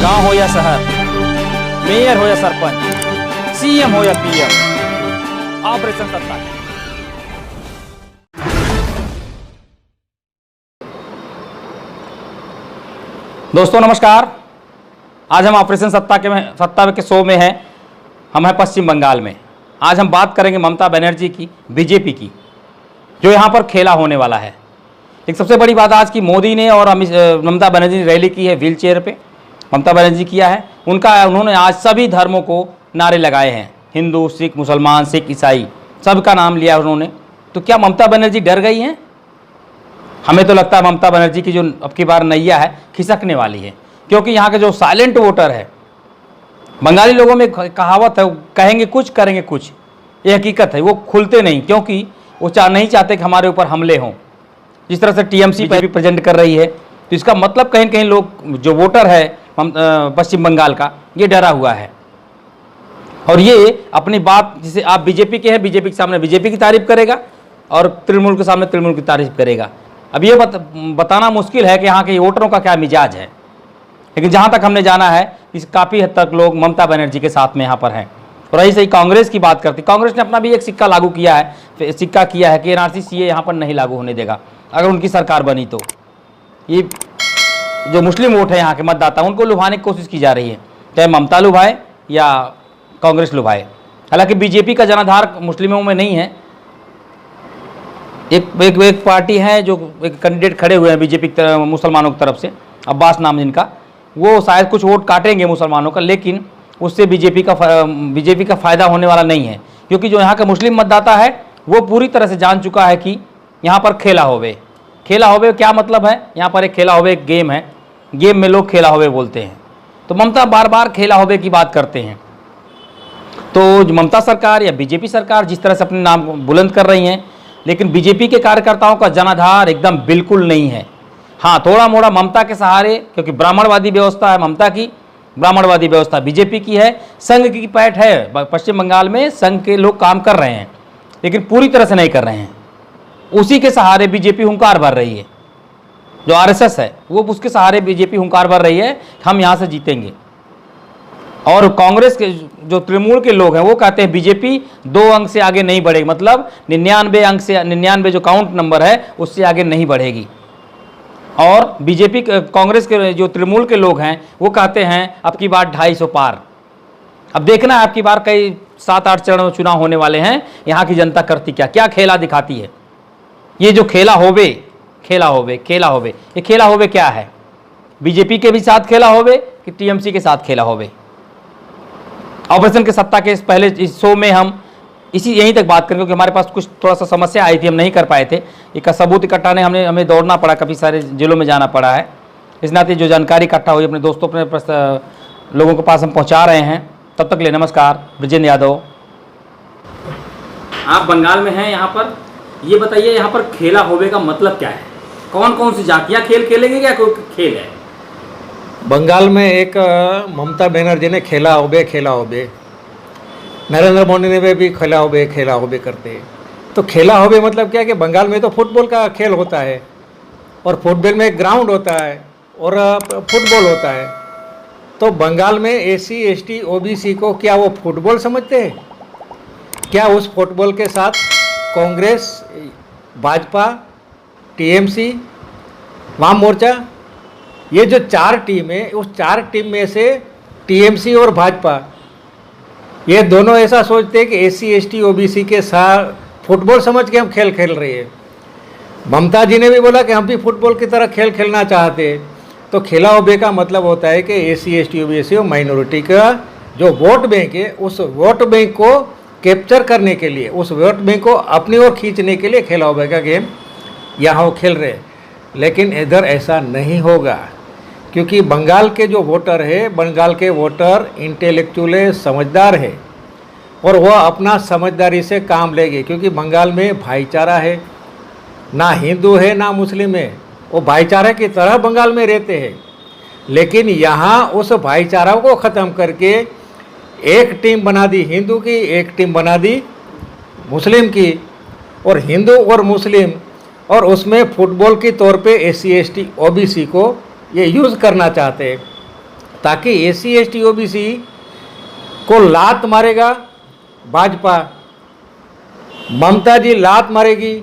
गांव हो या शहर, मेयर हो या सरपंच, सीएम हो या पीएम, ऑपरेशन सत्ता। दोस्तों नमस्कार। आज हम ऑपरेशन सत्ता के शो में हैं। हम हैं पश्चिम बंगाल में। आज हम बात करेंगे ममता बनर्जी की, बीजेपी की, जो यहाँ पर खेला होने वाला है। एक सबसे बड़ी बात आज की, मोदी ने और ममता बनर्जी ने रैली की है व्हील चेयर पे। ममता बनर्जी किया है उन्होंने आज सभी धर्मों को नारे लगाए हैं, हिंदू, सिख, मुसलमान, सिख, ईसाई, सबका नाम लिया उन्होंने। तो क्या ममता बनर्जी डर गई हैं? हमें तो लगता है ममता बनर्जी की जो अब की बार नैया है खिसकने वाली है, क्योंकि यहाँ के जो साइलेंट वोटर है, बंगाली लोगों में कहावत है, कहेंगे कुछ करेंगे कुछ, ये हकीकत है। वो खुलते नहीं, क्योंकि वो नहीं चाहते कि हमारे ऊपर हमले हों। जिस तरह से टीएमसी पर भी प्रेजेंट कर रही है, तो इसका मतलब कहीं कहीं लोग, जो वोटर है पश्चिम बंगाल का, ये डरा हुआ है। और ये अपनी बात, जिसे आप बीजेपी के हैं, बीजेपी के सामने बीजेपी की तारीफ करेगा और तृणमूल के सामने तृणमूल की तारीफ करेगा। अब ये बताना मुश्किल है कि यहाँ के वोटरों का क्या मिजाज है, लेकिन जहाँ तक हमने जाना है इस काफ़ी हद तक लोग ममता बनर्जी के साथ में यहाँ पर हैं। और ऐसे ही कांग्रेस की बात करती, कांग्रेस ने अपना भी एक सिक्का लागू किया है, सिक्का किया है कि एनआरसी सीए यहाँ पर नहीं लागू होने देगा अगर उनकी सरकार बनी तो। ये जो मुस्लिम वोट है यहाँ के मतदाता, उनको लुभाने की कोशिश की जा रही है, चाहे ममता लुभाए या कांग्रेस लुभाए। हालांकि बीजेपी का जनाधार मुस्लिमों में नहीं है। एक पार्टी है जो एक कैंडिडेट खड़े हुए हैं बीजेपी मुसलमानों की तरफ से, अब्बास नाम जिनका, वो शायद कुछ वोट काटेंगे मुसलमानों का, लेकिन उससे बीजेपी का फ़ायदा होने वाला नहीं है, क्योंकि जो यहाँ का मुस्लिम मतदाता है वो पूरी तरह से जान चुका है कि यहाँ पर खेला होवे। खेला होवे क्या मतलब है? यहाँ पर एक खेला होवे एक गेम है, गेम में लोग खेला होवे बोलते हैं। तो ममता बार बार खेला होवे की बात करते हैं। तो ममता सरकार या बीजेपी सरकार जिस तरह से अपने नाम बुलंद कर रही हैं, लेकिन बीजेपी के कार्यकर्ताओं का जनाधार एकदम बिल्कुल नहीं है। हाँ, थोड़ा मोड़ा ममता के सहारे, क्योंकि ब्राह्मणवादी व्यवस्था है ममता की, ब्राह्मणवादी व्यवस्था बीजेपी की है। संघ की पैठ है पश्चिम बंगाल में, संघ के लोग काम कर रहे हैं, लेकिन पूरी तरह से नहीं कर रहे हैं। उसी के सहारे बीजेपी हुंकार भर रही है। जो आरएसएस है वो, उसके सहारे बीजेपी हुंकार भर रही है, हम यहाँ से जीतेंगे। और कांग्रेस के जो तृणमूल के लोग हैं वो कहते हैं बीजेपी 2 अंक से आगे नहीं बढ़ेगी, मतलब 99 अंक से, 99 जो काउंट नंबर है उससे आगे नहीं बढ़ेगी। और बीजेपी कांग्रेस के जो तृणमूल के लोग हैं वो कहते हैं अब की बार 250 पार। अब देखना है अब की बार कई 7-8 चरण में चुनाव होने वाले हैं, यहाँ की जनता करती क्या खेला दिखाती है। ये जो खेला होवे, ये खेला होवे क्या है? बीजेपी के भी साथ खेला होवे कि टीएमसी के साथ खेला होवे? ऑपरेशन के सत्ता के पहले इस शो में हम यहीं तक बात करेंगे, क्योंकि हमारे पास कुछ थोड़ा सा समस्या आई थी, हम नहीं कर पाए थे। एक सबूत इकट्ठा ने हमें दौड़ना पड़ा, काफ़ी सारे जिलों में जाना पड़ा है। इस नाते जो जानकारी इकट्ठा हुई अपने दोस्तों, अपने लोगों के पास हम पहुंचा रहे हैं। तब तक ले नमस्कार। ब्रिजेंद्र यादव, आप बंगाल में हैं। यहाँ पर ये बताइए, यहाँ पर खेला होवे का मतलब क्या है? कौन कौन सी जातियाँ खेल खेलेंगे, क्या कोई खेल है? बंगाल में एक ममता बनर्जी ने खेला होबे, नरेंद्र मोदी ने भी खेला होबे करते हैं। तो खेला होबे मतलब क्या है कि बंगाल में तो फुटबॉल का खेल होता है, और फुटबॉल में एक ग्राउंड होता है और फुटबॉल होता है। तो बंगाल में एससी, एसटी, ओबीसी को क्या वो फुटबॉल समझते हैं? क्या उस फुटबॉल के साथ कांग्रेस, भाजपा, टीएमसी, वाम मोर्चा, ये जो 4 टीम है, उस 4 टीम में से टीएमसी और भाजपा, ये दोनों ऐसा सोचते हैं कि एससी, एसटी, ओबीसी के साथ फुटबॉल समझ के हम खेल खेल रहे हैं। ममता जी ने भी बोला कि हम भी फुटबॉल की तरह खेल खेलना चाहते हैं। तो खेला होबे का मतलब होता है कि एससी, एसटी, ओबीसी और माइनॉरिटी का जो वोट बैंक है, उस वोट बैंक को कैप्चर करने के लिए, उस वोट बैंक को अपनी ओर खींचने के लिए खेला होबे का गेम यहाँ वो खेल रहे हैं। लेकिन इधर ऐसा नहीं होगा, क्योंकि बंगाल के जो वोटर है, बंगाल के वोटर इंटेलेक्चुअल है, समझदार है, और वह अपना समझदारी से काम लेंगे। क्योंकि बंगाल में भाईचारा है, ना हिंदू है ना मुस्लिम है, वो भाईचारे की तरह बंगाल में रहते हैं। लेकिन यहाँ उस भाईचारा को ख़त्म करके एक टीम बना दी हिंदू की, एक टीम बना दी मुस्लिम की, और हिंदू और मुस्लिम, और उसमें फुटबॉल के तौर पे एससी, एसटी, ओबीसी को ये यूज़ करना चाहते हैं। ताकि एससी एसटी ओबीसी को लात मारेगा भाजपा, ममता जी लात मारेगी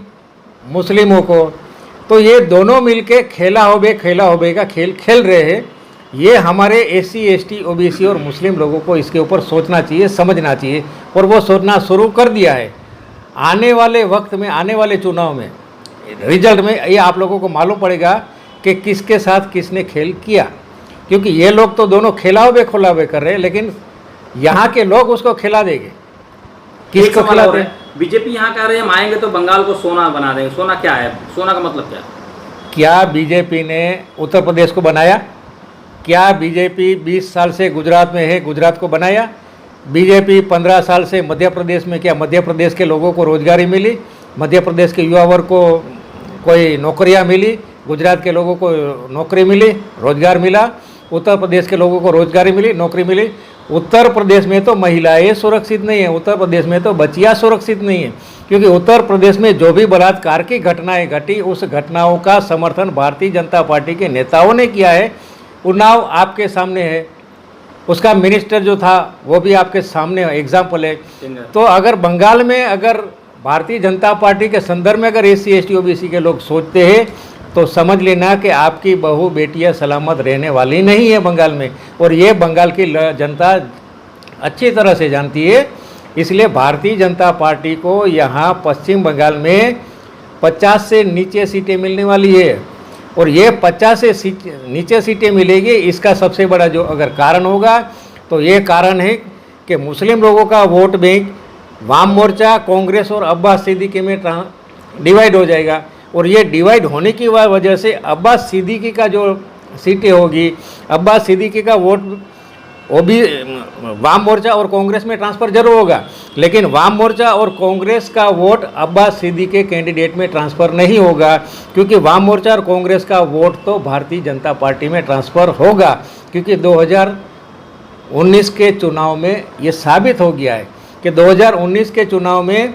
मुस्लिमों को, तो ये दोनों मिलके खेला होबे का खेल खेल रहे हैं। ये हमारे एससी एसटी ओबीसी और मुस्लिम लोगों को इसके ऊपर सोचना चाहिए, समझना चाहिए, और वो सोचना शुरू कर दिया है। आने वाले वक्त में, आने वाले चुनाव में, रिजल्ट में ये आप लोगों को मालूम पड़ेगा कि किसके साथ किसने खेल किया, क्योंकि ये लोग तो दोनों खेलावे खोलावे कर रहे हैं, लेकिन यहाँ के लोग उसको खिला देंगे। किसको खिलाते हैं? बीजेपी यहाँ कह रहे हैं हम आएंगे तो बंगाल को सोना बना देंगे। सोना क्या है? सोना का मतलब क्या है? क्या बीजेपी ने उत्तर प्रदेश को बनाया? क्या बीजेपी 20 साल से गुजरात में है, गुजरात को बनाया? बीजेपी 15 साल से मध्य प्रदेश में, क्या मध्य प्रदेश के लोगों को रोजगारी मिली? मध्य प्रदेश के युवा वर्ग को कोई नौकरियां मिली? गुजरात के लोगों को नौकरी मिली, रोजगार मिला? उत्तर प्रदेश के लोगों को रोजगारी मिली, नौकरी मिली? उत्तर प्रदेश में तो महिलाएं सुरक्षित नहीं है, उत्तर प्रदेश में तो बच्चियां सुरक्षित नहीं है, क्योंकि उत्तर प्रदेश में जो भी बलात्कार की घटनाएं घटी, उस घटनाओं का समर्थन भारतीय जनता पार्टी के नेताओं ने किया है। उन्नाव आपके सामने है, उसका मिनिस्टर जो था वो भी आपके सामने एग्जाम्पल है। तो अगर बंगाल में, अगर भारतीय जनता पार्टी के संदर्भ में अगर एससी एसटी ओबीसी के लोग सोचते हैं, तो समझ लेना कि आपकी बहू बेटियां सलामत रहने वाली नहीं है बंगाल में, और ये बंगाल की जनता अच्छी तरह से जानती है। इसलिए भारतीय जनता पार्टी को यहाँ पश्चिम बंगाल में 50 से नीचे सीटें मिलने वाली है, और ये 50 से नीचे सीटें मिलेगी। इसका सबसे बड़ा जो अगर कारण होगा तो ये कारण है कि मुस्लिम लोगों का वोट बैंक वाम मोर्चा, कांग्रेस और अब्बास सिद्दीकी में डिवाइड हो जाएगा, और ये डिवाइड होने की वजह से अब्बास सिद्दीकी का जो सीटें होगी, अब्बास सिद्दीकी का वोट वो भी वाम मोर्चा और कांग्रेस में ट्रांसफ़र जरूर होगा, लेकिन वाम मोर्चा और कांग्रेस का वोट अब्बास सिद्दीकी के कैंडिडेट में ट्रांसफ़र नहीं होगा, क्योंकि वाम मोर्चा और कांग्रेस का वोट तो भारतीय जनता पार्टी में ट्रांसफ़र होगा। क्योंकि 2019 के चुनाव में ये साबित हो गया है कि 2019 के चुनाव में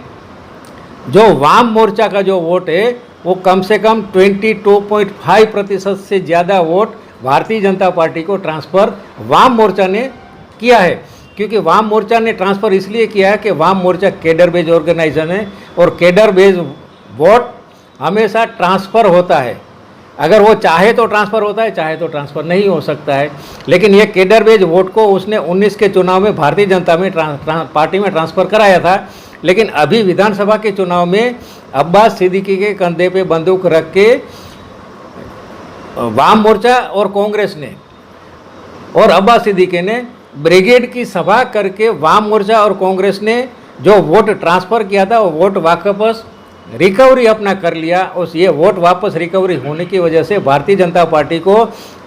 जो वाम मोर्चा का जो वोट है वो कम से कम 22.5% से ज़्यादा वोट भारतीय जनता पार्टी को ट्रांसफ़र वाम मोर्चा ने किया है। क्योंकि वाम मोर्चा ने ट्रांसफ़र इसलिए किया है कि वाम मोर्चा कैडर बेस्ड ऑर्गेनाइजेशन है, और कैडर बेस्ड वोट हमेशा ट्रांसफ़र होता है। अगर वो चाहे तो ट्रांसफ़र होता है, चाहे तो ट्रांसफ़र नहीं हो सकता है। लेकिन ये कैडर बेस्ड वोट को उसने 19 के चुनाव में भारतीय जनता में पार्टी में ट्रांसफ़र कराया था, लेकिन अभी विधानसभा के चुनाव में अब्बास सिद्दीकी के कंधे पे बंदूक रख के वाम मोर्चा और कांग्रेस ने और अब्बास सिद्दीकी ने ब्रिगेड की सभा करके वाम मोर्चा और कांग्रेस ने जो वोट ट्रांसफ़र किया था वो वोट वापस रिकवरी अपना कर लिया। उस ये वोट वापस रिकवरी होने की वजह से भारतीय जनता पार्टी को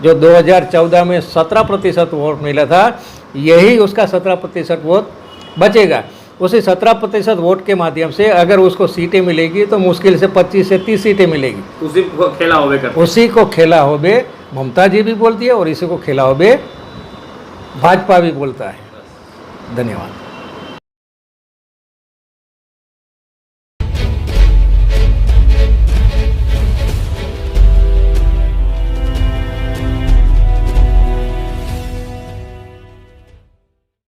जो 2014 में 17% वोट मिला था, यही उसका 17% वोट बचेगा। उसी 17% वोट के माध्यम से अगर उसको सीटें मिलेगी तो मुश्किल से 25 से 30 सीटें मिलेगी। उसी को खेला होबे करते, उसी को खेला होबे ममता जी भी बोलती है, और इसी को खेला होबे भाजपा भी बोलता है। धन्यवाद।